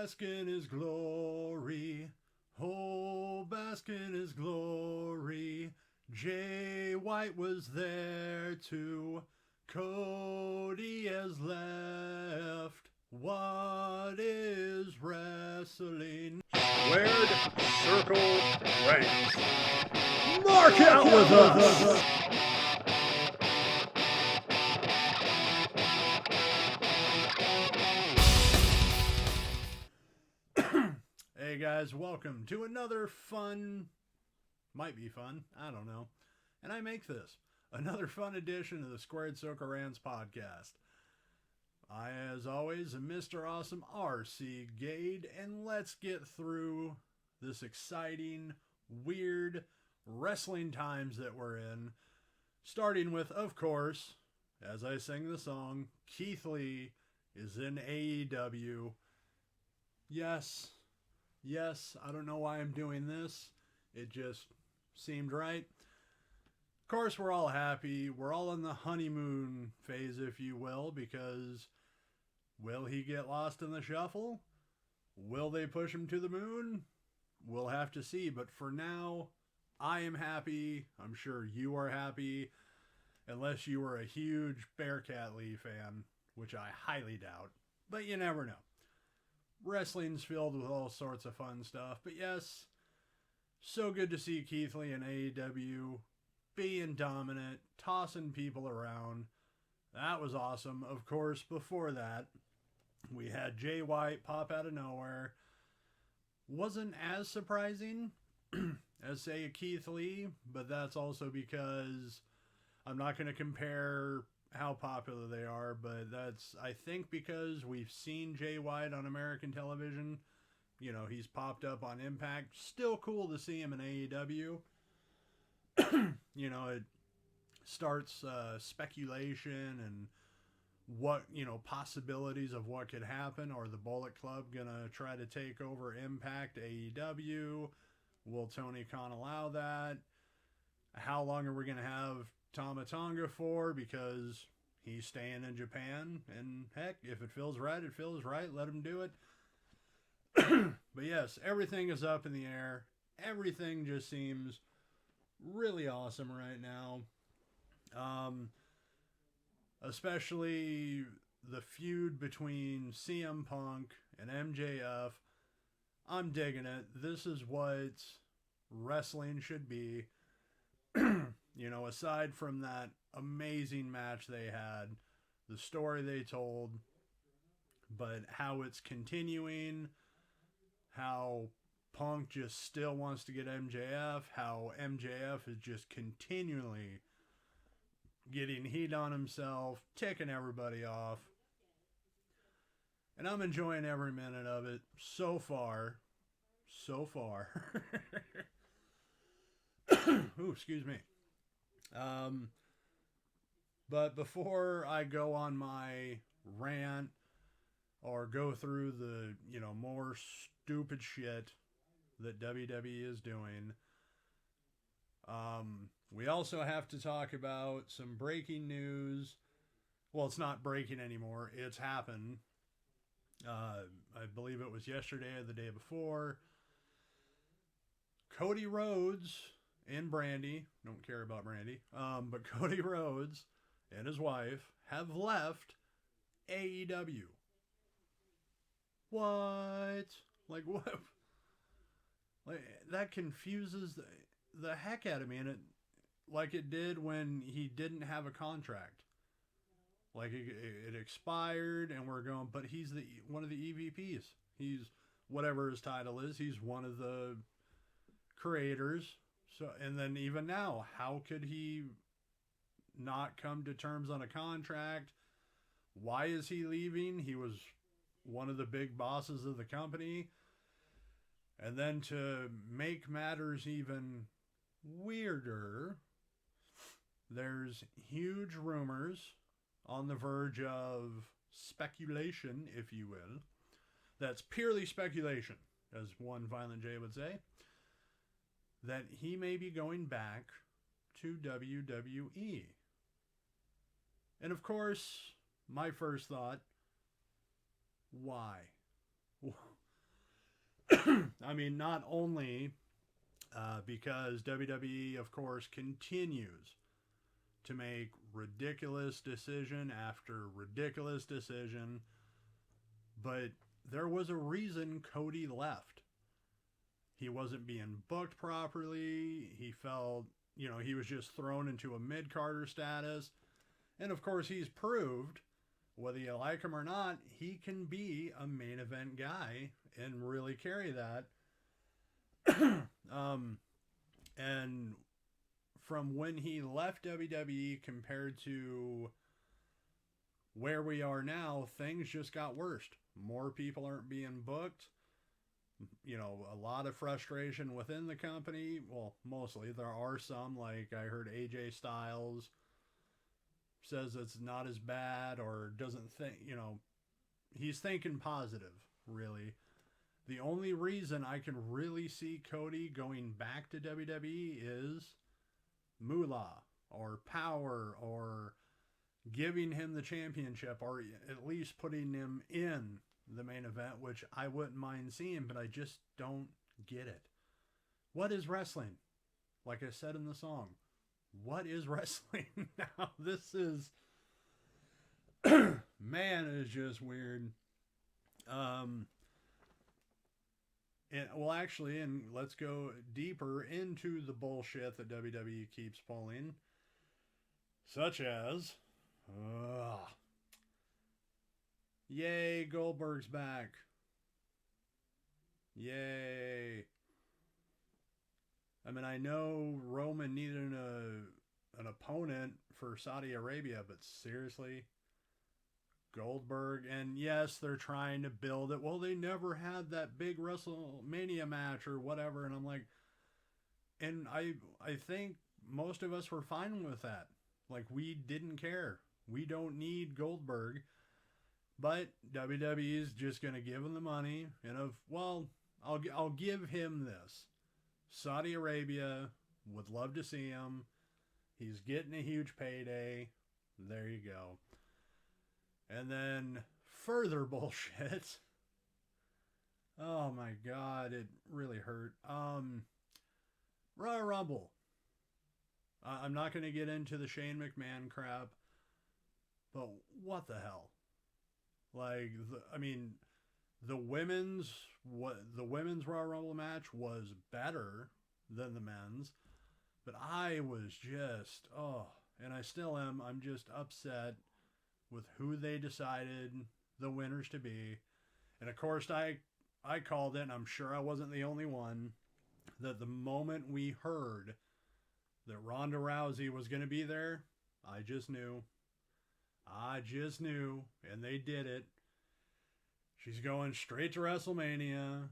bask in his glory. Oh, bask in his glory. Jay White was there too. Cody has left. What is wrestling? Squared Circle Rants. Mark out with us! Hey guys, welcome to another might be fun, I don't know. And I make this, another fun edition of the Squared Circle Rants podcast. I, as always, am Mr. Awesome RC Gade, and let's get through this exciting, weird wrestling times that we're in. Starting with, of course, as I sing the song, Keith Lee is in AEW. Yes, I don't know why I'm doing this. It just seemed right. Of course, we're all happy. We're all in the honeymoon phase, if you will, because will he get lost in the shuffle? Will they push him to the moon? We'll have to see. But for now, I am happy. I'm sure you are happy. Unless you are a huge Bearcat Lee fan, which I highly doubt. But you never know. Wrestling's filled with all sorts of fun stuff. But yes, so good to see Keith Lee in AEW being dominant, tossing people around. That was awesome. Of course, before that, we had Jay White pop out of nowhere. Wasn't as surprising as, say, a Keith Lee, but that's also because I'm not going to compare how popular they are, but that's, I think, because we've seen Jay White on American television. You know, he's popped up on Impact. Still cool to see him in AEW. You know, it starts speculation and what, possibilities of what could happen. Or the Bullet Club gonna try to take over Impact AEW? Will Tony Khan allow that? How long are we gonna have Tama Tonga for? Because he's staying in Japan, and heck, if it feels right, it feels right. Let him do it. But yes, everything is up in the air. Everything just seems really awesome right now. Especially the feud between CM Punk and MJF. I'm digging it. This is what wrestling should be. Aside from that amazing match they had, the story they told, but how it's continuing, how Punk just still wants to get MJF, how MJF is just continually getting heat on himself, ticking everybody off. And I'm enjoying every minute of it so far. Ooh, excuse me. But before I go on my rant or go through the, more stupid shit that WWE is doing, we also have to talk about some breaking news. Well, it's not breaking anymore. It's happened. I believe it was yesterday or the day before. Cody Rhodes and Brandy, don't care about Brandy, but Cody Rhodes and his wife have left AEW. What? Like, what? Like, that confuses the heck out of me, and it did when he didn't have a contract. Like, it expired, and we're going, but he's one of the EVPs. He's, whatever his title is, he's one of the creators. So, and then even now, how could he not come to terms on a contract? Why is he leaving? He was one of the big bosses of the company. And then to make matters even weirder, there's huge rumors on the verge of speculation, if you will. That's purely speculation, as one Violent J would say, that he may be going back to WWE. And of course, my first thought, why? I mean, not only because WWE, of course, continues to make ridiculous decision after ridiculous decision, but there was a reason Cody left. He wasn't being booked properly. He felt, he was just thrown into a mid-carder status. And of course, he's proved, whether you like him or not, he can be a main event guy and really carry that. And from when he left WWE compared to where we are now, things just got worse. More people aren't being booked. A lot of frustration within the company. Well, mostly. There are some, like I heard AJ Styles says it's not as bad, or doesn't think, he's thinking positive, really. The only reason I can really see Cody going back to WWE is moolah or power, or giving him the championship, or at least putting him in the main event, which I wouldn't mind seeing, but I just don't get it. What is wrestling? Like I said in the song, what is wrestling now? This is, man, it is just weird. And let's go deeper into the bullshit that WWE keeps pulling, such as, yay, Goldberg's back. Yay. I mean, I know Roman needed an opponent for Saudi Arabia, but seriously? Goldberg? And yes, they're trying to build it. Well, they never had that big WrestleMania match or whatever. And I'm like, and I think most of us were fine with that. Like, we didn't care. We don't need Goldberg. But WWE is just going to give him the money. And I'll give him this. Saudi Arabia, would love to see him. He's getting a huge payday. There you go. And then further bullshit. Oh my God, it really hurt. Royal Rumble. I'm not going to get into the Shane McMahon crap, but what the hell? Like, the women's Royal Rumble match was better than the men's, but I was just, and I still am, I'm just upset with who they decided the winners to be. And of course, I called it, and I'm sure I wasn't the only one, that the moment we heard that Ronda Rousey was going to be there, I just knew, and they did it. She's going straight to WrestleMania,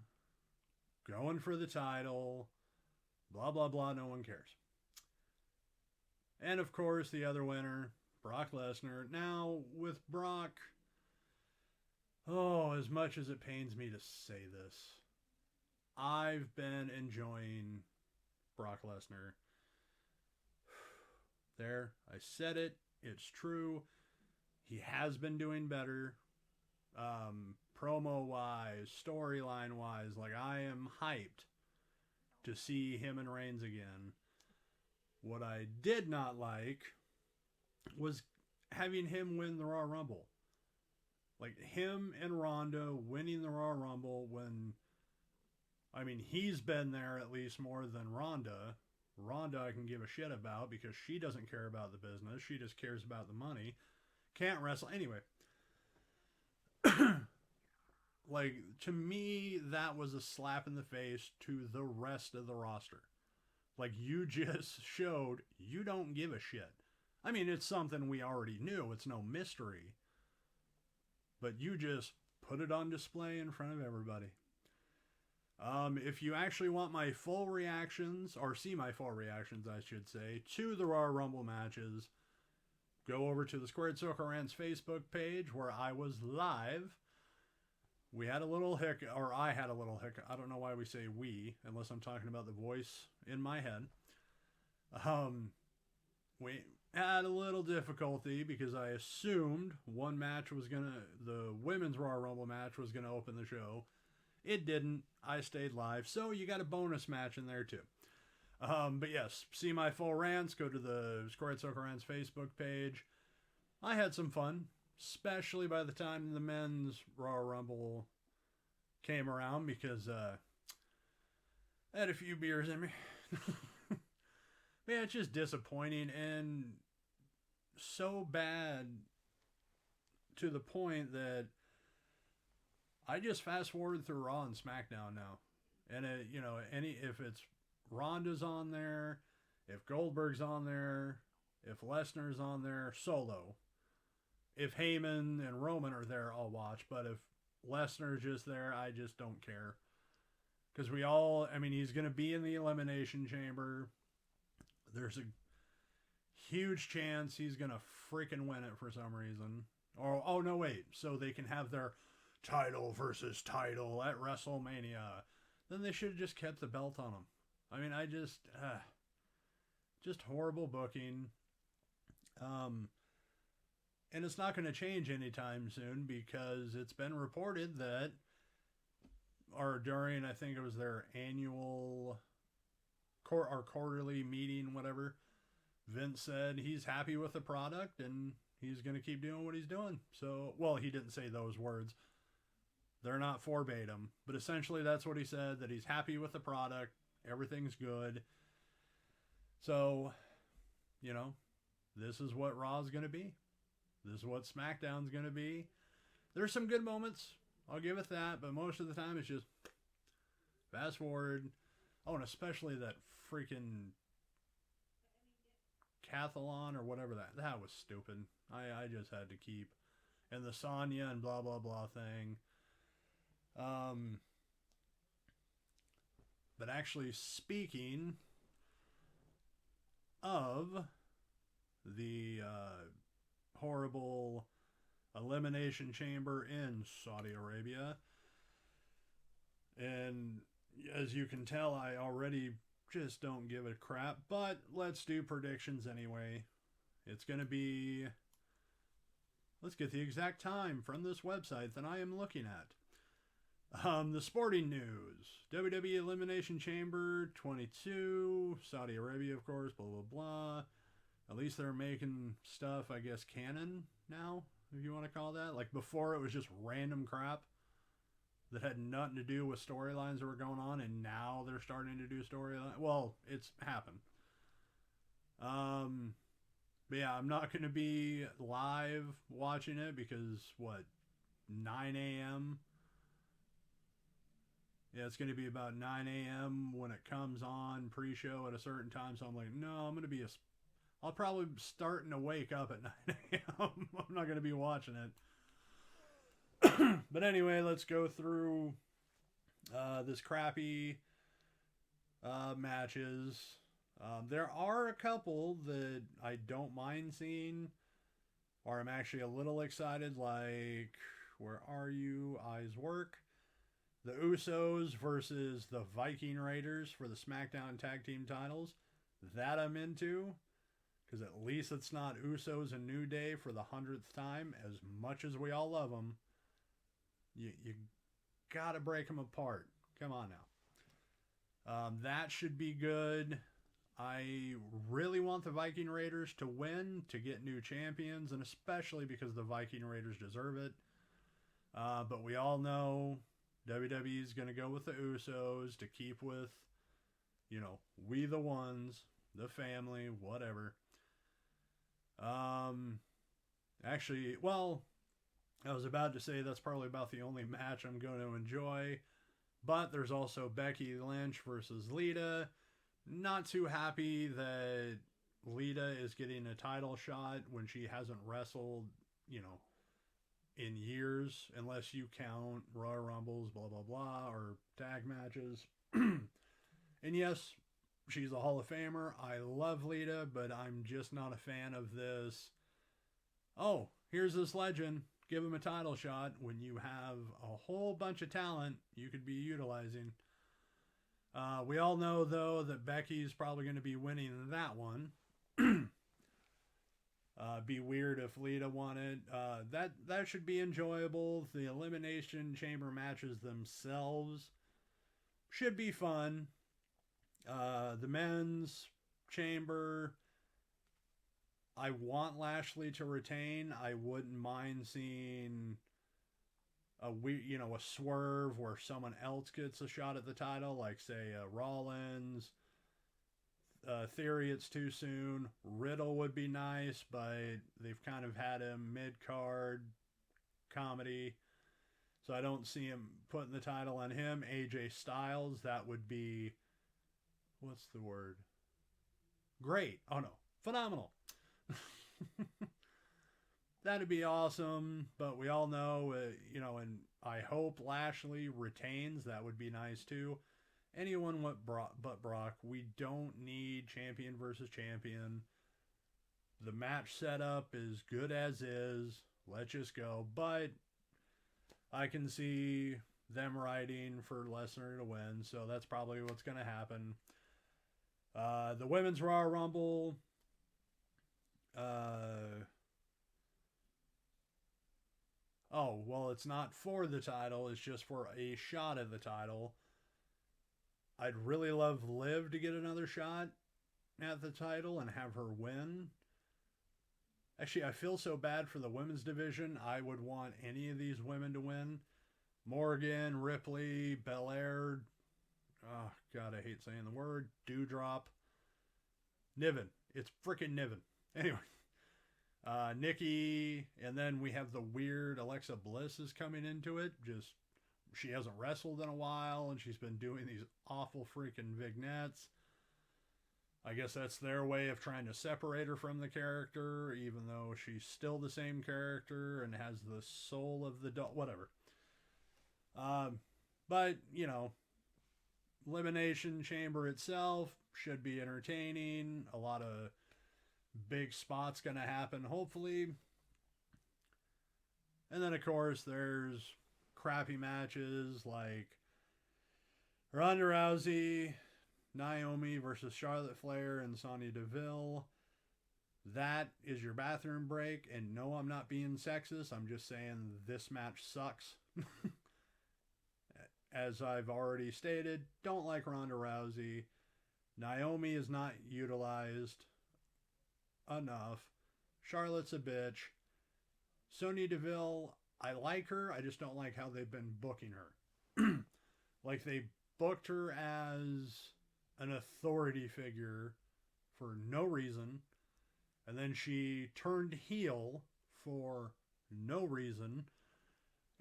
going for the title, blah, blah, blah, no one cares. And of course, the other winner, Brock Lesnar. Now, with Brock, as much as it pains me to say this, I've been enjoying Brock Lesnar. There, I said it. It's true. He has been doing better. Promo-wise, storyline-wise, like, I am hyped to see him and Reigns again. What I did not like was having him win the Royal Rumble. Like, him and Ronda winning the Royal Rumble when, he's been there at least more than Ronda. Ronda I can give a shit about because she doesn't care about the business. She just cares about the money. Can't wrestle. Anyway. Like, to me, that was a slap in the face to the rest of the roster. Like, you just showed you don't give a shit. It's something we already knew. It's no mystery. But you just put it on display in front of everybody. If you actually want my full reactions, or see my full reactions, I should say, to the Royal Rumble matches, go over to the Squared Circle Rants Facebook page where I was live. We had a little hiccup, or I had a little hiccup. I don't know why we say we, unless I'm talking about the voice in my head. We had a little difficulty because I assumed the women's Royal Rumble match was going to open the show. It didn't. I stayed live. So you got a bonus match in there too. But yes, see my full rants. Go to the Squared Circle Rants Facebook page. I had some fun, especially by the time the men's Royal Rumble came around because I had a few beers in me. Yeah, it's just disappointing and so bad to the point that I just fast forward through Raw and Smackdown now. And if it's Ronda's on there, if Goldberg's on there, if Lesnar's on there, solo. If Heyman and Roman are there, I'll watch. But if Lesnar's just there, I just don't care. Because he's going to be in the Elimination Chamber. There's a huge chance he's going to freaking win it for some reason. Or, oh no, wait. So they can have their title versus title at WrestleMania. Then they should have just kept the belt on him. I mean, just horrible booking. And it's not going to change anytime soon because it's been reported that, or during, I think it was their annual or quarterly meeting, whatever, Vince said he's happy with the product and he's going to keep doing what he's doing. So, well, he didn't say those words. They're not verbatim, but essentially that's what he said, that he's happy with the product. Everything's good. So, this is what Raw's going to be. This is what SmackDown's going to be. There's some good moments. I'll give it that. But most of the time it's just fast forward. Oh, and especially that freaking Cathalon or whatever that was stupid. I just had to keep. And the Sonya and blah, blah, blah thing. But actually, speaking of the horrible Elimination Chamber in Saudi Arabia, and as you can tell, I already just don't give a crap, but let's do predictions anyway. It's going to be, let's get the exact time from this website that I am looking at. The sporting news. WWE Elimination Chamber 22. Saudi Arabia, of course, blah, blah, blah. At least they're making stuff, I guess, canon now, if you want to call that. Like, before it was just random crap that had nothing to do with storylines that were going on, and now they're starting to do storylines. Well, it's happened. But yeah, I'm not going to be live watching it because, 9 a.m.? Yeah, it's going to be about 9 a.m. when it comes on pre-show at a certain time. So I'm like, no, I'm going to be I'll probably be starting to wake up at 9 a.m. I'm not going to be watching it. But anyway, let's go through this crappy matches. There are a couple that I don't mind seeing, or I'm actually a little excited, like, where are you? Eyes Work. The Usos versus the Viking Raiders for the SmackDown Tag Team titles. That I'm into. Because at least it's not Usos and New Day for the 100th time. As much as we all love them, you got to break them apart. Come on now. That should be good. I really want the Viking Raiders to win, to get new champions, and especially because the Viking Raiders deserve it. But we all know WWE is going to go with the Usos to keep with, we the ones, the family, whatever. Actually, well, I was about to say that's probably about the only match I'm going to enjoy. But there's also Becky Lynch versus Lita. Not too happy that Lita is getting a title shot when she hasn't wrestled, in years, unless you count Royal Rumbles, blah, blah, blah, or tag matches. And yes, she's a Hall of Famer. I love Lita, but I'm just not a fan of this. Oh, here's this legend. Give him a title shot when you have a whole bunch of talent you could be utilizing. We all know, though, that Becky's probably going to be winning that one. Be weird if Lita won it. That should be enjoyable. The Elimination Chamber matches themselves should be fun. The men's chamber, I want Lashley to retain. I wouldn't mind seeing a swerve where someone else gets a shot at the title, like say Rollins. Theory, it's too soon. Riddle would be nice, but they've kind of had him mid-card comedy, so I don't see him putting the title on him. AJ Styles, that would be, what's the word? Great. Oh no, phenomenal. That'd be awesome, but we all know, and I hope Lashley retains. That would be nice too. Anyone but Brock. We don't need champion versus champion. The match setup is good as is. Let's just go. But I can see them riding for Lesnar to win, so that's probably what's going to happen. The Women's Raw Rumble. Oh, well, it's not for the title. It's just for a shot at the title. I'd really love Liv to get another shot at the title and have her win. Actually, I feel so bad for the women's division. I would want any of these women to win. Morgan, Ripley, Belair. Oh, God, I hate saying the word. Dewdrop. Niven. It's freaking Niven. Anyway. Nikki. And then we have the weird Alexa Bliss is coming into it. Just, she hasn't wrestled in a while, and she's been doing these awful freaking vignettes. I guess that's their way of trying to separate her from the character, even though she's still the same character and has the soul of the dog. Whatever. But, Elimination Chamber itself should be entertaining. A lot of big spots going to happen, hopefully. And then, of course, there's crappy matches like Ronda Rousey, Naomi versus Charlotte Flair and Sonya Deville. That is your bathroom break. And no, I'm not being sexist. I'm just saying this match sucks. As I've already stated, don't like Ronda Rousey. Naomi is not utilized enough. Charlotte's a bitch. Sonya Deville, I like her. I just don't like how they've been booking her. Like, they booked her as an authority figure for no reason. And then she turned heel for no reason.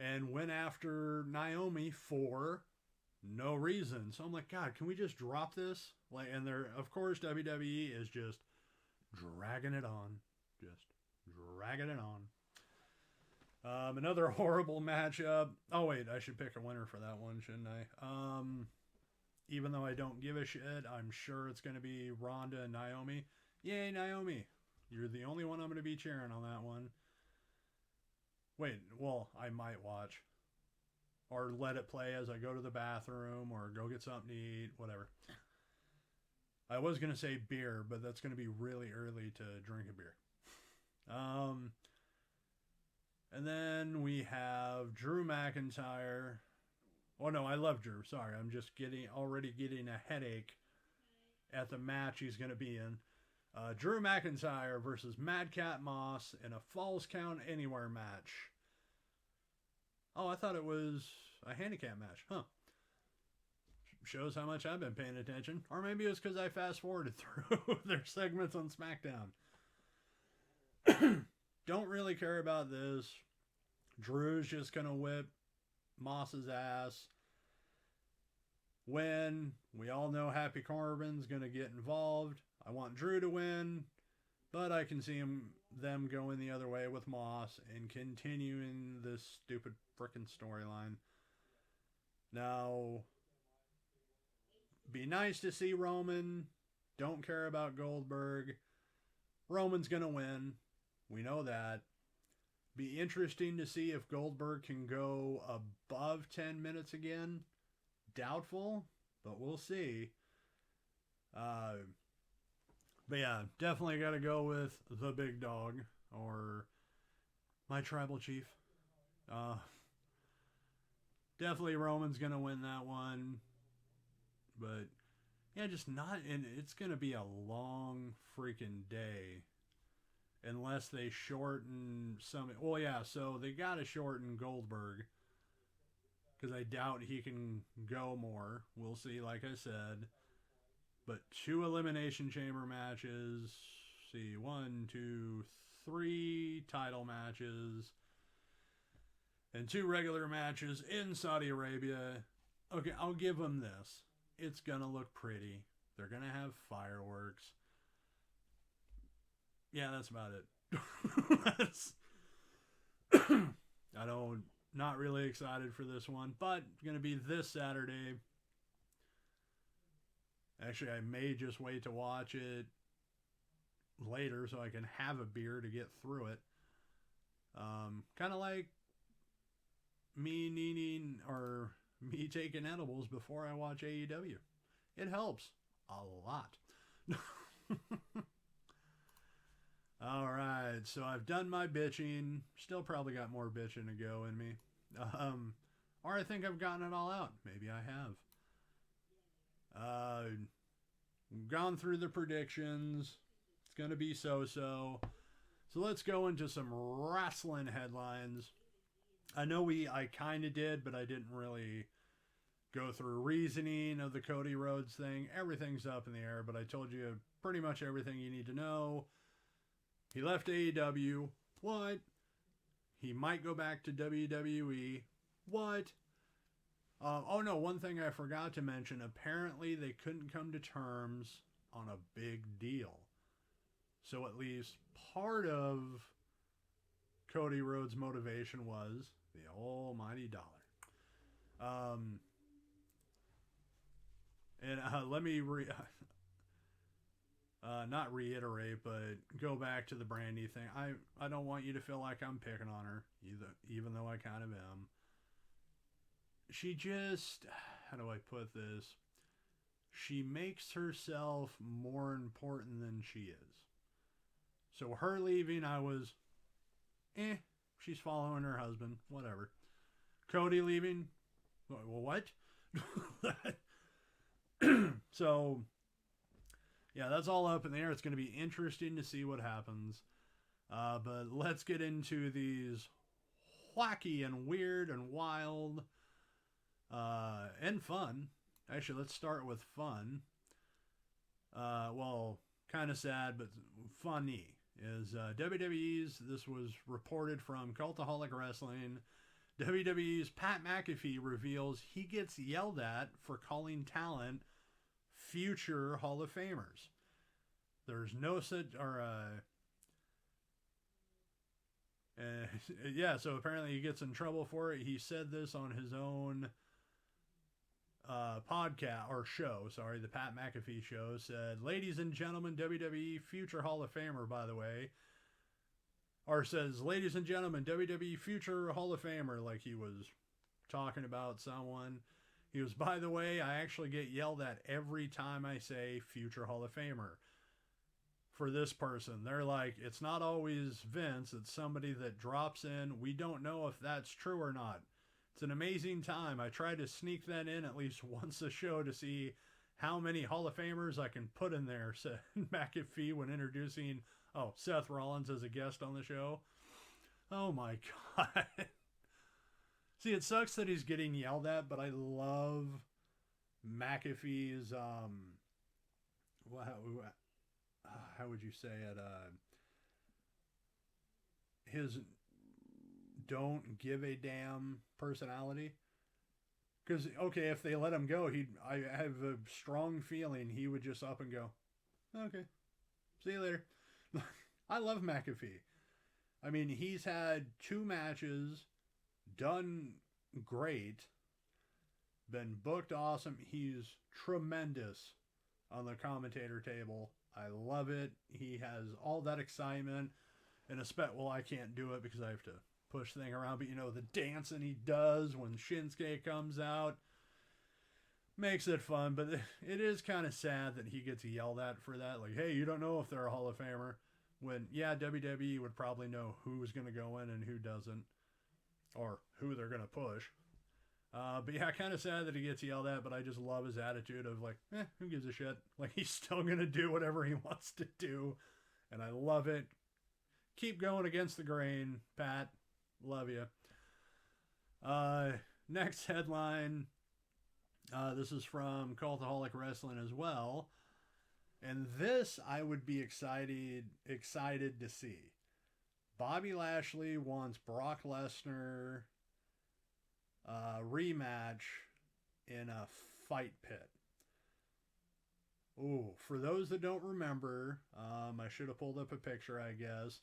And went after Naomi for no reason. So I'm like, God, can we just drop this? And they're, of course, WWE is just dragging it on. Just dragging it on. Another horrible matchup. Oh, wait, I should pick a winner for that one, shouldn't I? Even though I don't give a shit, I'm sure it's going to be Ronda and Naomi. Yay, Naomi. You're the only one I'm going to be cheering on that one. Wait, well, I might watch. Or let it play as I go to the bathroom or go get something to eat, whatever. I was going to say beer, but that's going to be really early to drink a beer. And then we have Drew McIntyre. Oh, no, I love Drew. Sorry, I'm just already getting a headache at the match he's going to be in. Drew McIntyre versus Madcap Moss in a Falls Count Anywhere match. Oh, I thought it was a handicap match. Huh. Shows how much I've been paying attention. Or maybe it was because I fast forwarded through their segments on SmackDown. Don't really care about this. Drew's just going to whip Moss's ass. Win. We all know Happy Corbin's going to get involved. I want Drew to win, but I can see them going the other way with Moss and continuing this stupid frickin' storyline. Now, be nice to see Roman. Don't care about Goldberg. Roman's going to win. We know that. Be interesting to see if Goldberg can go above 10 minutes again. Doubtful, but we'll see. But yeah, definitely got to go with the big dog, or my tribal chief. Definitely Roman's going to win that one. But, yeah, just not... And it's going to be a long freaking day. Unless they shorten some... Well, yeah, so they got to shorten Goldberg. Because I doubt he can go more. We'll see, like I said. But 2 Elimination Chamber matches. See, 1, 2, 3 title matches. And 2 regular matches in Saudi Arabia. Okay, I'll give them this. It's going to look pretty. They're going to have fireworks. Yeah, that's about it. Not really excited for this one, but it's going to be this Saturday. Actually, I may just wait to watch it later so I can have a beer to get through it. Kind of like me needing or me taking edibles before I watch AEW. It helps a lot. Alright, so I've done my bitching. Still probably got more bitching to go in me. Or I think I've gotten it all out. Maybe I have. Gone through the predictions. It's going to be so-so. So let's go into some wrestling headlines. I know I kind of did, but I didn't really go through reasoning of the Cody Rhodes thing. Everything's up in the air, but I told you pretty much everything you need to know. He left AEW. What? He might go back to WWE. What? Oh no, one thing I forgot to mention. Apparently they couldn't come to terms on a big deal. So at least part of Cody Rhodes' motivation was the almighty dollar. Let me not reiterate, but go back to the Brandy thing. I don't want you to feel like I'm picking on her, even though I kind of am. She just, how do I put this? She makes herself more important than she is. So her leaving, I was, she's following her husband, whatever. Cody leaving, well, what? So, yeah, that's all up in the air. It's going to be interesting to see what happens. But let's get into these wacky and weird and wild and fun. Actually, let's start with fun. Well, kind of sad, but funny. Is WWE's, this was reported from Cultaholic Wrestling, WWE's Pat McAfee reveals he gets yelled at for calling talent future Hall of Famers. There's no such, yeah, so apparently he gets in trouble for it. He said this on his own podcast, or show, sorry, the Pat McAfee show, said, ladies and gentlemen, WWE future Hall of Famer, by the way. Or says, ladies and gentlemen, WWE future Hall of Famer, like he was talking about someone. He was, by the way, I actually get yelled at every time I say future Hall of Famer. For this person, they're like, it's not always Vince, it's somebody that drops in. We don't know if that's true or not. It's an amazing time. I try to sneak that in at least once a show to see how many Hall of Famers I can put in there, said McAfee when introducing Seth Rollins as a guest on the show. Oh my God. See, it sucks that he's getting yelled at, but I love McAfee's, how would you say it? His don't give a damn personality. Because, okay, if they let him go, I have a strong feeling he would just up and go, okay, see you later. I love McAfee. I mean, he's had 2 matches, done great, been booked awesome. He's tremendous on the commentator table. I love it. He has all that excitement. And well, I can't do it because I have to push thing around, but the dancing he does when Shinsuke comes out makes it fun. But it is kind of sad that he gets yelled at for that. Like, hey, you don't know if they're a Hall of Famer. when, yeah, WWE would probably know who's going to go in and who doesn't, or who they're going to push. But yeah, kind of sad that he gets yelled at, but I just love his attitude of like, who gives a shit? Like, he's still going to do whatever he wants to do, and I love it. Keep going against the grain, Pat. Love you. Next headline. This is from Cultaholic Wrestling as well. And this I would be excited to see. Bobby Lashley wants Brock Lesnar rematch in a fight pit. Ooh, for those that don't remember, I should have pulled up a picture, I guess.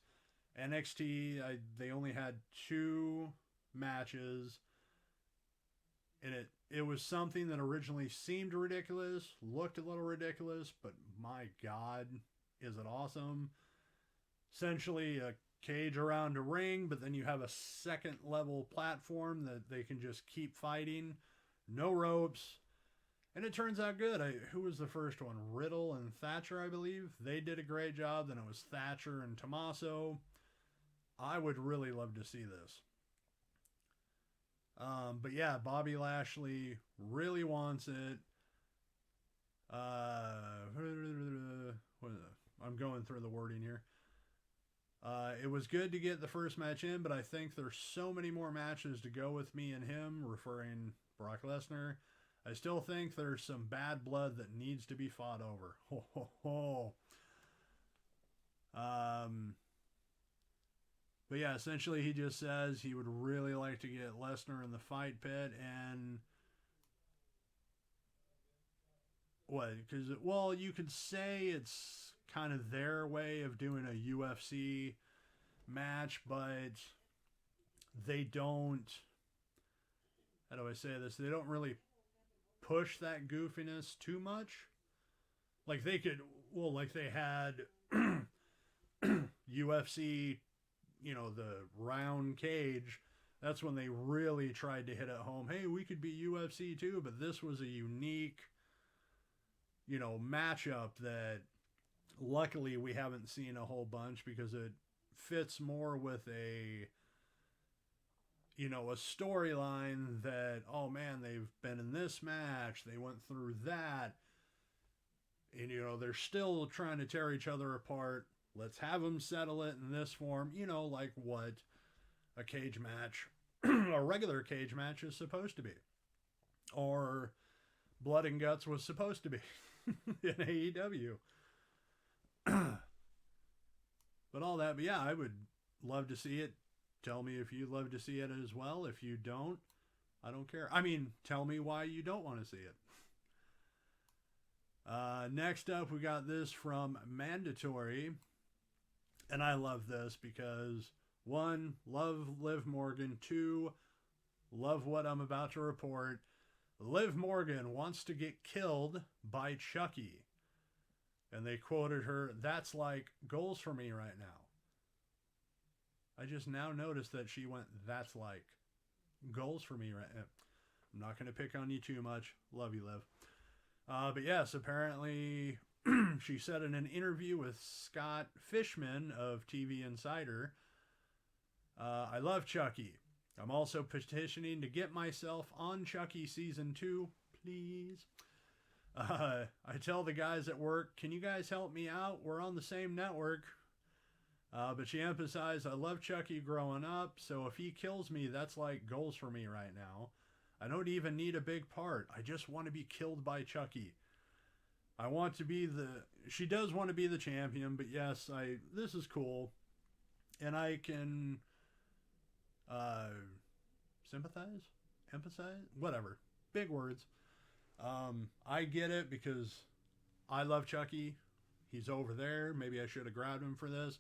NXT, they only had 2 matches, and it was something that originally seemed ridiculous, looked a little ridiculous, but my God, is it awesome. Essentially a cage around a ring, but then you have a second level platform that they can just keep fighting. No ropes. And it turns out good. Who was the first one? Riddle and Thatcher, I believe. They did a great job. Then it was Thatcher and Tommaso. I would really love to see this. But yeah, Bobby Lashley really wants it. I'm going through the wording here. It was good to get the first match in, but I think there's so many more matches to go with me and him, referring Brock Lesnar. I still think there's some bad blood that needs to be fought over. Ho, ho, ho. But yeah, essentially he just says he would really like to get Lesnar in the fight pit, and what? Because, well, you could say it's kind of their way of doing a UFC match, but they don't, how do I say this? They don't really push that goofiness too much. Like they could, well, like they had UFC, the round cage. That's when they really tried to hit it home. Hey, we could be UFC too, but this was a unique, matchup that luckily we haven't seen a whole bunch, because it fits more with a storyline that, oh man, they've been in this match, they went through that, and they're still trying to tear each other apart. Let's have them settle it in this form, like what a cage match, a regular cage match is supposed to be, or Blood and Guts was supposed to be in AEW. But all that, but yeah, I would love to see it. Tell me if you'd love to see it as well. If you don't, I don't care. I mean, tell me why you don't want to see it. Next up, we got this from Mandatory. And I love this because, 1, love Liv Morgan. 2, love what I'm about to report. Liv Morgan wants to get killed by Chucky. And they quoted her, "That's like goals for me right now." I just now noticed that she went, "That's like goals for me right now." I'm not going to pick on you too much. Love you, Liv. But yes, apparently she said in an interview with Scott Fishman of TV Insider, "I love Chucky. I'm also petitioning to get myself on Chucky season 2, please. I tell the guys at work, can you guys help me out? We're on the same network." But she emphasized, "I love Chucky growing up, so if he kills me, that's like goals for me right now. I don't even need a big part. I just want to be killed by Chucky. I want to be she does want to be the champion, but yes, this is cool. And I can, sympathize? Empathize? Whatever. Big words. I get it because I love Chucky. He's over there. Maybe I should have grabbed him for this.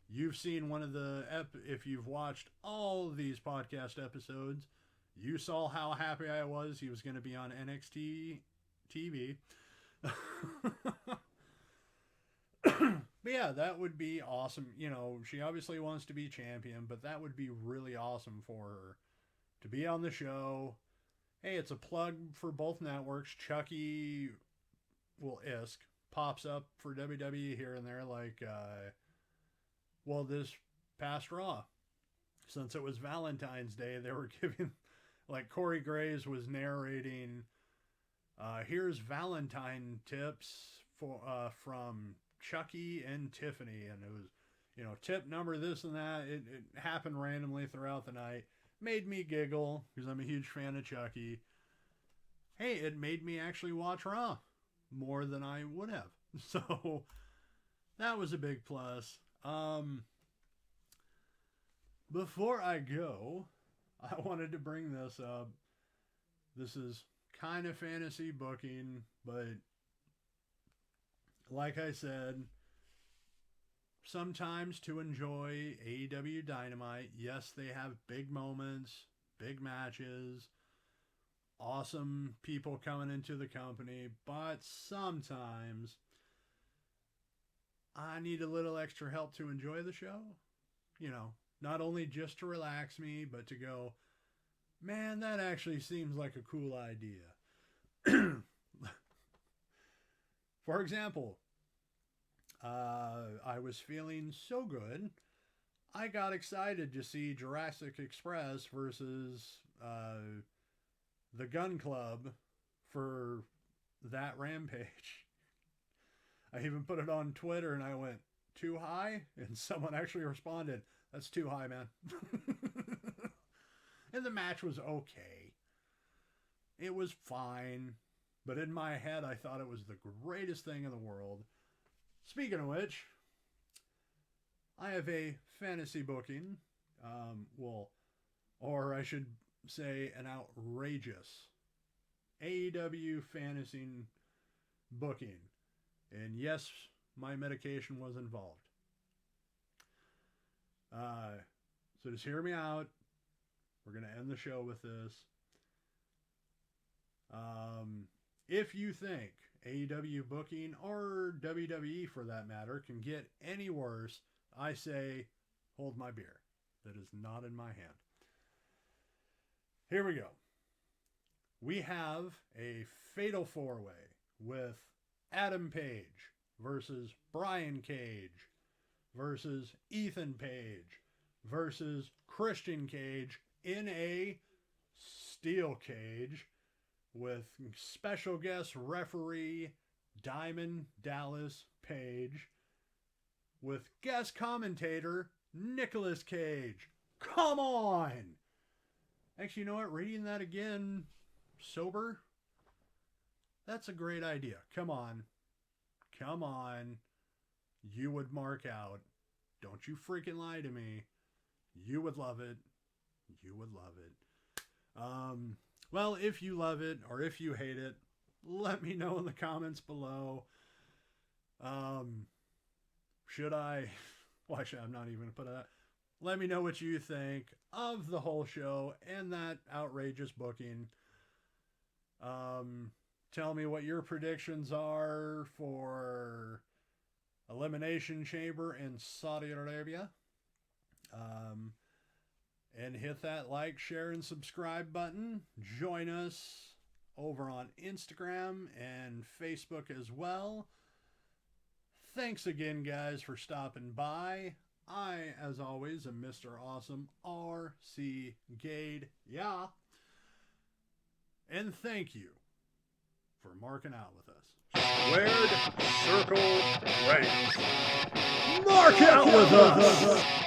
You've seen one of the, if you've watched all of these podcast episodes, you saw how happy I was he was going to be on NXT TV. But yeah, that would be awesome. She obviously wants to be champion, but that would be really awesome for her to be on the show. Hey, it's a plug for both networks. Chucky, Isk, pops up for WWE here and there, like Well, this past Raw, since it was Valentine's Day, they were giving, like Corey Graves was narrating, here's Valentine tips from Chucky and Tiffany. And it was, tip number this and that. It happened randomly throughout the night. Made me giggle because I'm a huge fan of Chucky. Hey, it made me actually watch Raw more than I would have. So that was a big plus. Before I go, I wanted to bring this up. This is kind of fantasy booking, but like I said, sometimes to enjoy AEW Dynamite, yes, they have big moments, big matches, awesome people coming into the company, but sometimes I need a little extra help to enjoy the show. Not only just to relax me, but to go, man, that actually seems like a cool idea. For example, I was feeling so good, I got excited to see Jurassic Express versus the Gun Club for that Rampage. I even put it on Twitter and I went, too high? And someone actually responded, that's too high, man. And the match was okay. It was fine. But in my head, I thought it was the greatest thing in the world. Speaking of which, I have a fantasy booking. Or I should say an outrageous AEW fantasy booking. And yes, my medication was involved. So just hear me out. We're going to end the show with this. If you think AEW booking, or WWE for that matter, can get any worse, I say, hold my beer. That is not in my hand. Here we go. We have a fatal four-way with Adam Page versus Brian Cage versus Ethan Page versus Christian Cage in a steel cage with special guest referee Diamond Dallas Page with guest commentator Nicolas Cage. Come on! Actually, you know what? Reading that again, sober, that's a great idea. Come on. Come on. You would mark out. Don't you freaking lie to me. You would love it. You would love it. Well, if you love it or if you hate it, let me know in the comments below. Should I? Well, actually, I'm not even going to put that. Let me know what you think of the whole show and that outrageous booking. Tell me what your predictions are for Elimination Chamber in Saudi Arabia. And hit that like, share, and subscribe button. Join us over on Instagram and Facebook as well. Thanks again, guys, for stopping by. I, as always, am Mr. Awesome R.C. Gade. Yeah. And thank you for marking out with us. Squared Circle Rants. Mark out with us!